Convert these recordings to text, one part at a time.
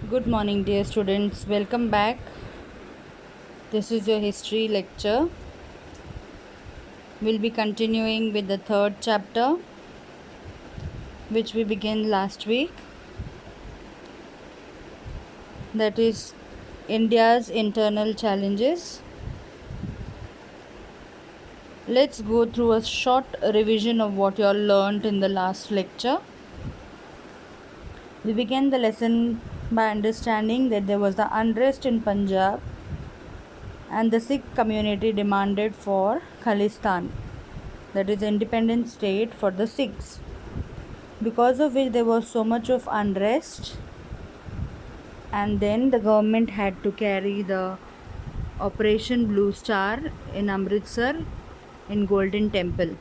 Good morning, dear students. Welcome back. This is your history lecture. We'll be continuing with the third chapter, which we began last week. That is India's internal challenges. Let's go through a short revision of what you all learned in the last lecture. We began the lesson by understanding that there was the unrest in Punjab and the Sikh community demanded for Khalistan, that is independent state for the Sikhs, because of which there was so much of unrest, and then the government had to carry the Operation Blue Star in Amritsar in Golden Temple.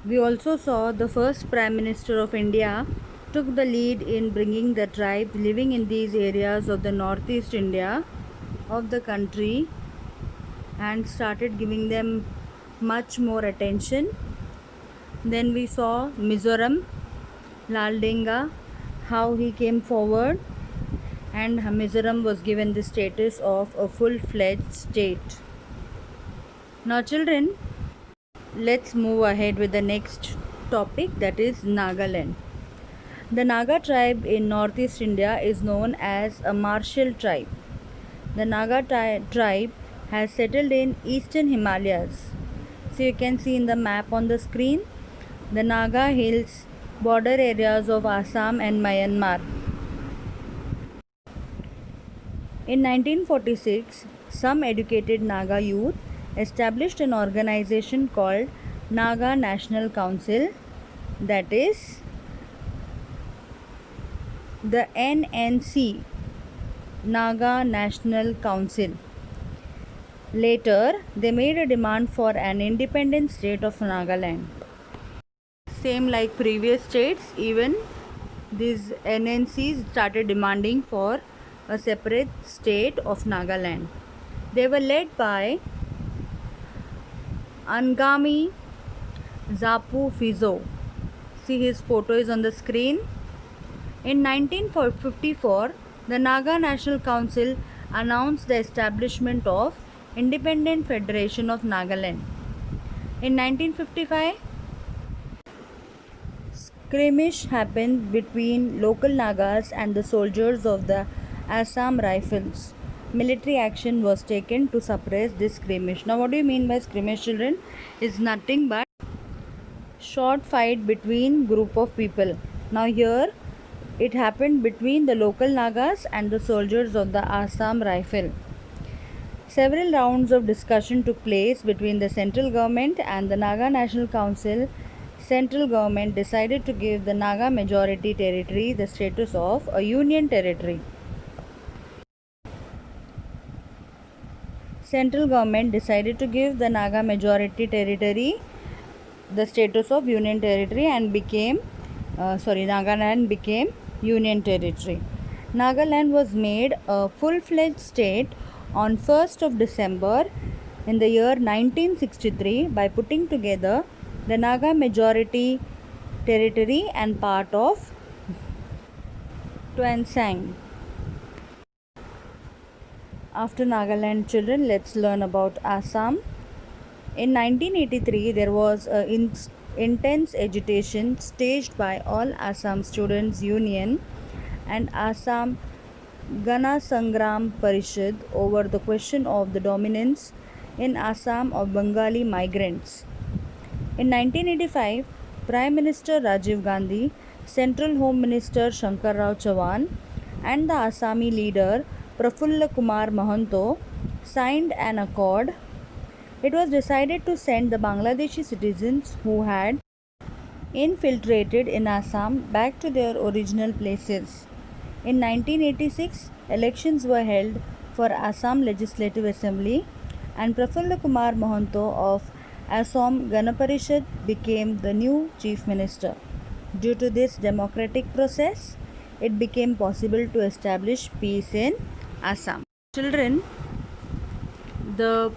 We also saw the first Prime Minister of India took the lead in bringing the tribes living in these areas of the northeast India of the country and started giving them much more attention. Then we saw Mizoram, Lal Denga, how he came forward, and Mizoram was given the status of a full-fledged state. Now children, let's move ahead with the next topic, that is Nagaland. The Naga tribe in northeast India is known as a martial tribe. The Naga tribe has settled in eastern Himalayas. So you can see in the map on the screen, the Naga hills border areas of Assam and Myanmar. In 1946, some educated Naga youth established an organization called Naga National Council, that is the NNC, Naga National Council. Later, they made a demand for an independent state of Nagaland. Same like previous states, even these NNCs started demanding for a separate state of Nagaland. They were led by Angami Zapu Fizo. See, his photo is on the screen. In 1954, the Naga National Council announced the establishment of Independent Federation of Nagaland. In 1955, skirmish happened between local Nagas and the soldiers of the Assam Rifles. Military action was taken to suppress this skirmish. Now, what do you mean by skirmish, children? It's nothing but short fight between group of people. Now, here it happened between the local Nagas and the soldiers of the Assam Rifle. Several rounds of discussion took place between the central government and the Naga National Council. Central government decided to give the Naga majority territory the status of a union territory. Central government decided to give the Naga majority territory the status of union territory and Nagaland became union territory. Nagaland was made a full-fledged state on 1st of December in the year 1963 by putting together the Naga majority territory and part of Tuensang. After Nagaland, children, let's learn about Assam. In 1983, there was an intense agitation staged by All Assam Students Union and Assam Gana Sangram Parishad over the question of the dominance in Assam of Bengali migrants. In 1985, Prime Minister Rajiv Gandhi, Central Home Minister Shankar Rao Chauhan, and the Assami leader Prafulla Kumar Mahanto signed an accord. It was decided to send the Bangladeshi citizens who had infiltrated in Assam back to their original places. In 1986, elections were held for Assam Legislative Assembly and Prafulla Kumar Mahanto of Assam Gana Parishad became the new Chief Minister. Due to this democratic process, it became possible to establish peace in Assam. Children, the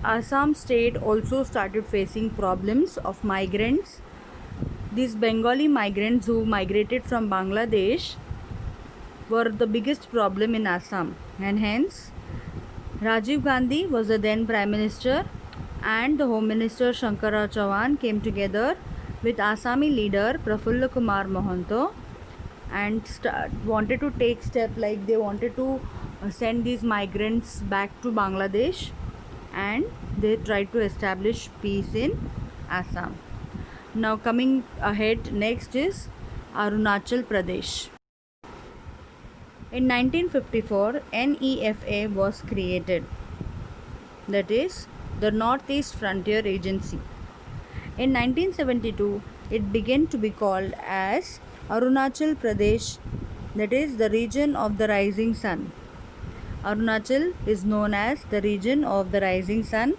Assam state also started facing problems of migrants. These Bengali migrants who migrated from Bangladesh were the biggest problem in Assam, and hence Rajiv Gandhi was the then Prime Minister and the Home Minister Shankara Chavan came together with Assami leader Prafulla Kumar Mohanto and wanted to take step, like they wanted to send these migrants back to Bangladesh, and they tried to establish peace in Assam. Now coming ahead, next is Arunachal Pradesh. In 1954, NEFA was created, that is the Northeast Frontier Agency. In 1972, it began to be called as Arunachal Pradesh, that is the region of the rising sun. Arunachal is known as the region of the rising sun.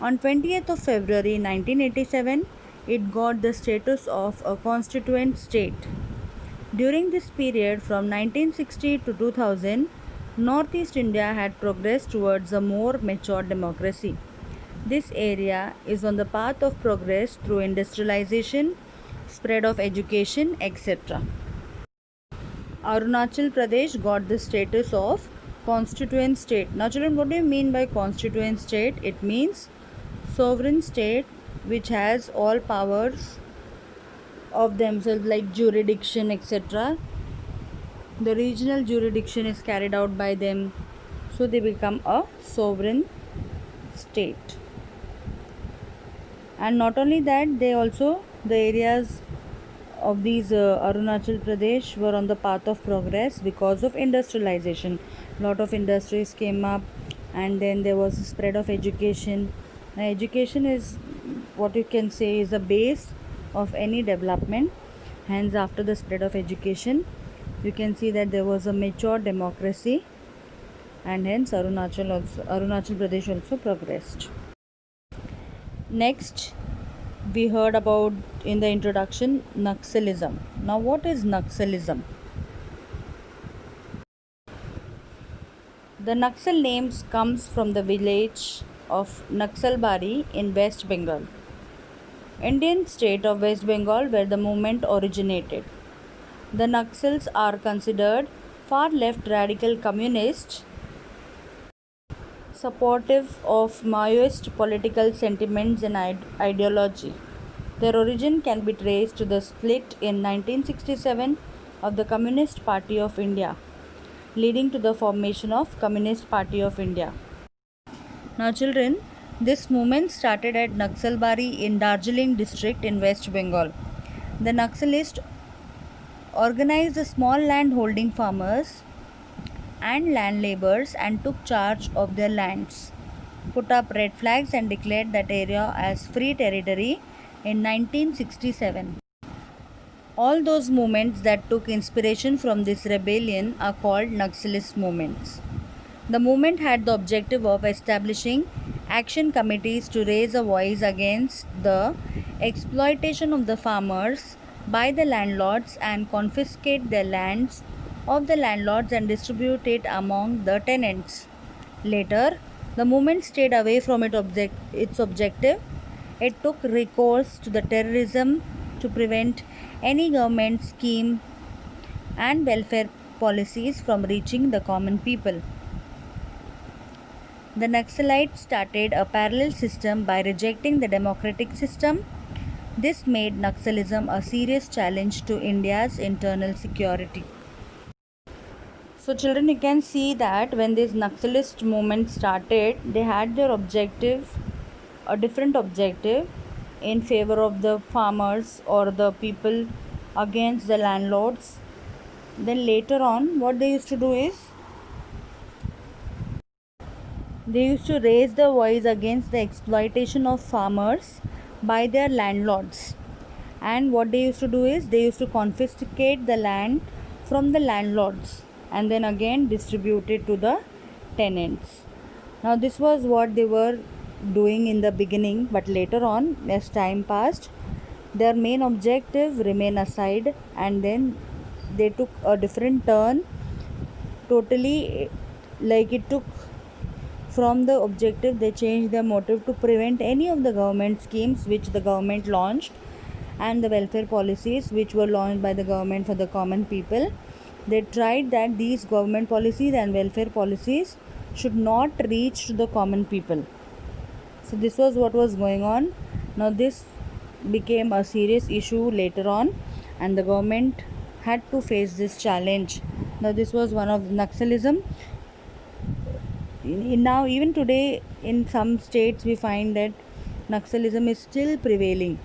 On 20th of February 1987, it got the status of a constituent state. During this period from 1960 to 2000, Northeast India had progressed towards a more mature democracy. This area is on the path of progress through industrialization, spread of education, etc. Arunachal Pradesh got the status of constituent state. Now children, what do you mean by constituent state? It means sovereign state which has all powers of themselves, like jurisdiction, etc. The regional jurisdiction is carried out by them, so they become a sovereign state. And not only that, they also, the areas of these Arunachal Pradesh were on the path of progress because of industrialization. Lot of industries came up, and then there was a spread of education. Now education is what you can say is the base of any development. Hence after the spread of education, you can see that there was a mature democracy, and hence Arunachal Pradesh also progressed. Next, we heard about in the introduction Naxalism. Now what is Naxalism? The Naxal names comes from the village of Naxalbari in West Bengal, Indian state of West Bengal, where the movement originated. The Naxals are considered far left radical communists supportive of Maoist political sentiments and ideology. Their origin can be traced to the split in 1967 of the Communist Party of India, leading to the formation of Communist Party of India. Now children, this movement started at Naxalbari in Darjeeling district in West Bengal. The Naxalists organized the small land holding farmers and land laborers and took charge of their lands, put up red flags and declared that area as free territory in 1967. All those movements that took inspiration from this rebellion are called Naxalist movements. The movement had the objective of establishing action committees to raise a voice against the exploitation of the farmers by the landlords and confiscate their lands of the landlords and distribute it among the tenants. Later, the movement stayed away from its objective. It took recourse to the terrorism to prevent any government scheme and welfare policies from reaching the common people. The Naxalites started a parallel system by rejecting the democratic system. This made Naxalism a serious challenge to India's internal security. So children, you can see that when this Naxalist movement started, they had their objective, a different objective, in favor of the farmers or the people against the landlords. Then later on, what they used to do is, they used to raise the voice against the exploitation of farmers by their landlords. And what they used to do is, they used to confiscate the land from the landlords and then again distribute it to the tenants. Now this was what they were doing in the beginning, but later on, as time passed, their main objective remained aside, and then they took a different turn totally. Like it took from the objective, they changed their motive to prevent any of the government schemes which the government launched and the welfare policies which were launched by the government for the common people. They tried that these government policies and welfare policies should not reach to the common people. So this was what was going on. Now this became a serious issue later on, and the government had to face this challenge. Now this was one of Naxalism. Now even today in some states we find that Naxalism is still prevailing,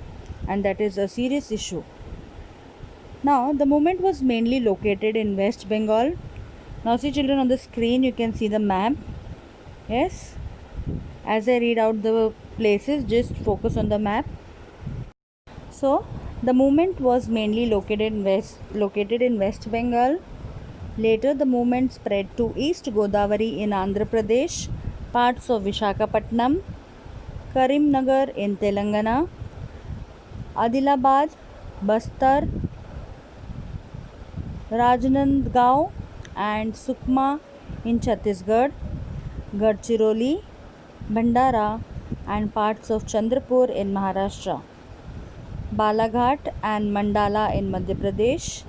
and that is a serious issue. Now the movement was mainly located in West Bengal. Now see children, on the screen you can see the map. Yes, as I read out the places, just focus on the map. So the movement was mainly located in West Bengal. Later the movement spread to East Godavari in Andhra Pradesh, parts of Visakhapatnam, Karimnagar in Telangana, Adilabad, Bastar, Rajnandgaon and Sukma in Chhattisgarh, Gadchiroli, Bhandara and parts of Chandrapur in Maharashtra, Balaghat and Mandala in Madhya Pradesh,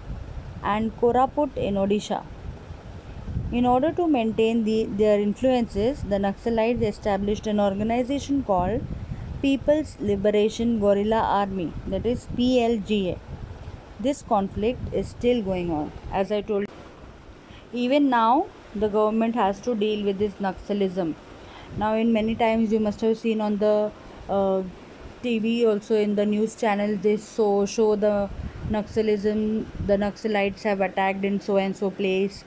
and Koraput in Odisha. In order to maintain their influences, the Naxalites established an organization called People's Liberation Guerrilla Army, that is PLGA. This conflict is still going on. As I told you, even now the government has to deal with this Naxalism. Now in many times you must have seen on the TV, also in the news channels, they show the Naxalism. The Naxalites have attacked in so and so place.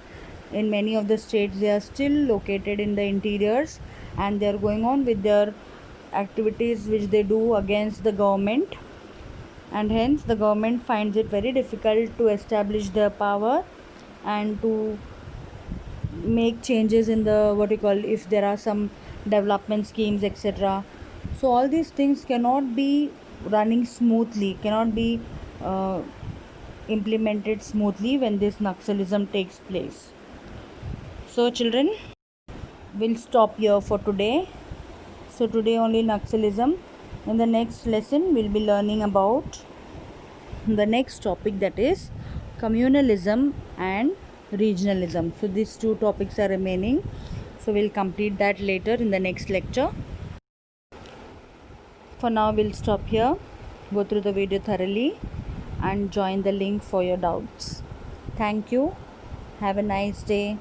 In many of the states they are still located in the interiors, and they are going on with their activities which they do against the government, and hence the government finds it very difficult to establish their power and to make changes in the what you call, if there are some development schemes, etc. So all these things cannot be running smoothly, cannot be implemented smoothly when this Naxalism takes place. So children, we'll stop here for today. So today only Naxalism. In the next lesson we'll be learning about the next topic, that is communalism and regionalism. So these two topics are remaining, so we'll complete that later in the next lecture. For now we'll stop here. Go through the video thoroughly and join the link for your doubts. Thank you. Have a nice day.